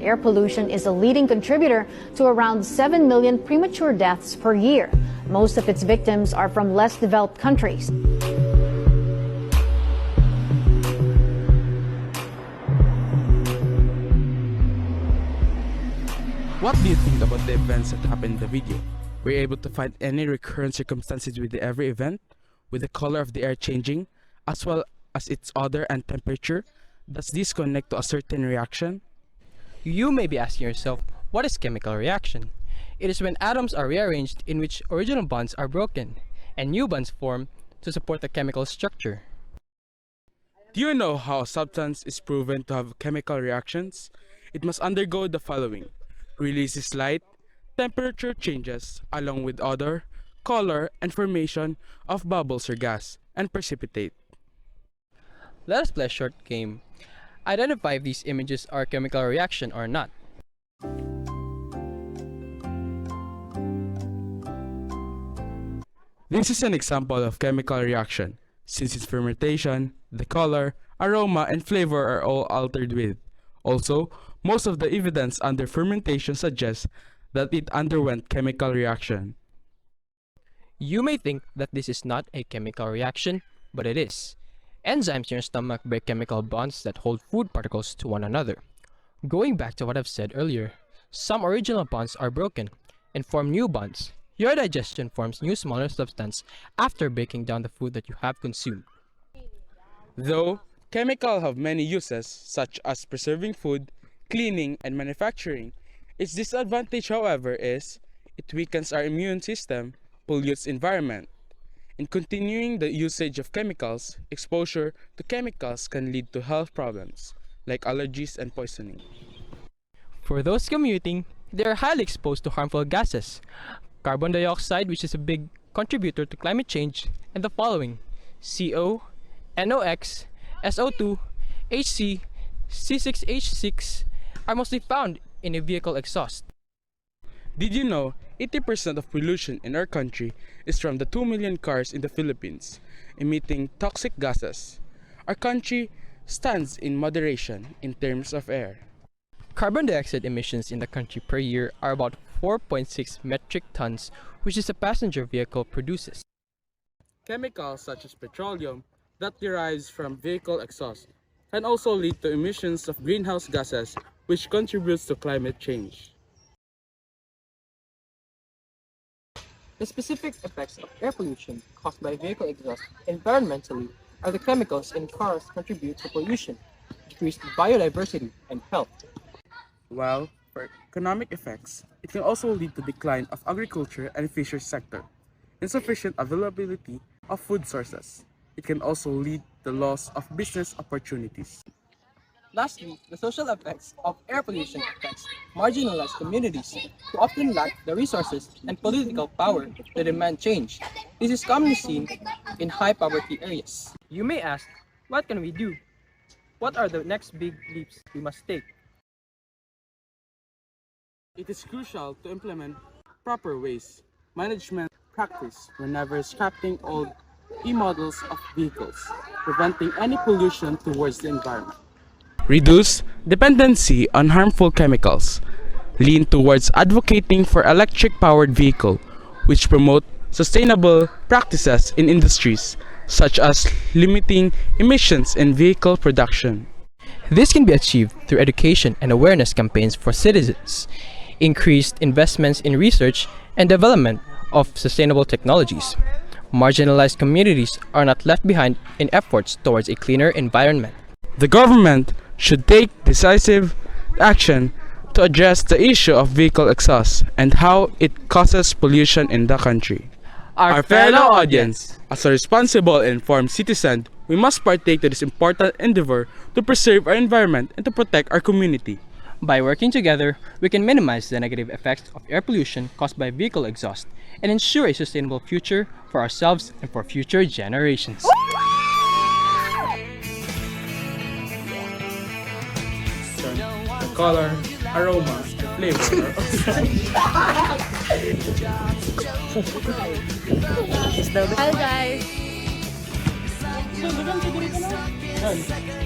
Air pollution is a leading contributor to around 7 million premature deaths per year. Most of its victims are from less developed countries. What do you think about the events that happened in the video? Were you able to find any recurrent circumstances with every event, with the color of the air changing, as well as its odor and temperature? Does this connect to a certain reaction? You may be asking yourself, what is chemical reaction? It is when atoms are rearranged in which original bonds are broken, and new bonds form to support the chemical structure. Do you know how a substance is proven to have chemical reactions? It must undergo the following: releases light, temperature changes, along with odor, color, and formation of bubbles or gas, and precipitate. Let us play a short game. Identify if these images are chemical reaction or not. This is an example of chemical reaction, since its fermentation, the color, aroma, and flavor are all altered with. Also, most of the evidence under fermentation suggests that it underwent chemical reaction. You may think that this is not a chemical reaction, but it is. Enzymes in your stomach break chemical bonds that hold food particles to one another. Going back to what I've said earlier, some original bonds are broken and form new bonds. Your digestion forms new smaller substance after breaking down the food that you have consumed. Though chemicals have many uses, such as preserving food, cleaning, and manufacturing, its disadvantage, however, is it weakens our immune system, pollutes environment. In continuing the usage of chemicals, exposure to chemicals can lead to health problems like allergies and poisoning. For those commuting, they are highly exposed to harmful gases. Carbon dioxide, which is a big contributor to climate change, and the following: CO, NOx, SO2, HC, C6H6 are mostly found in a vehicle exhaust. Did you know 80% of pollution in our country is from the 2 million cars in the Philippines, emitting toxic gases? Our country stands in moderation in terms of air. Carbon dioxide emissions in the country per year are about 4.6 metric tons, which is a passenger vehicle produces. Chemicals such as petroleum that derives from vehicle exhaust can also lead to emissions of greenhouse gases, which contributes to climate change. The specific effects of air pollution caused by vehicle exhaust environmentally are the chemicals in cars contribute to pollution, decreased biodiversity, and health. While for economic effects, it can also lead to decline of agriculture and fisheries sector, insufficient availability of food sources. It can also lead to loss of business opportunities. Lastly, the social effects of air pollution affects marginalized communities who often lack the resources and political power to demand change. This is commonly seen in high poverty areas. You may ask, what can we do? What are the next big leaps we must take? It is crucial to implement proper waste management practice whenever scrapping old e-models of vehicles, preventing any pollution towards the environment. Reduce dependency on harmful chemicals. Lean towards advocating for electric-powered vehicle, which promote sustainable practices in industries, such as limiting emissions in vehicle production. This can be achieved through education and awareness campaigns for citizens, increased investments in research and development of sustainable technologies. Marginalized communities are not left behind in efforts towards a cleaner environment. The government should take decisive action to address the issue of vehicle exhaust and how it causes pollution in the country. Our fellow audience, as a responsible and informed citizen, we must partake to this important endeavor to preserve our environment and to protect our community. By working together, we can minimize the negative effects of air pollution caused by vehicle exhaust and ensure a sustainable future for ourselves and for future generations. The color, aroma, and flavor Hi guys! Doon.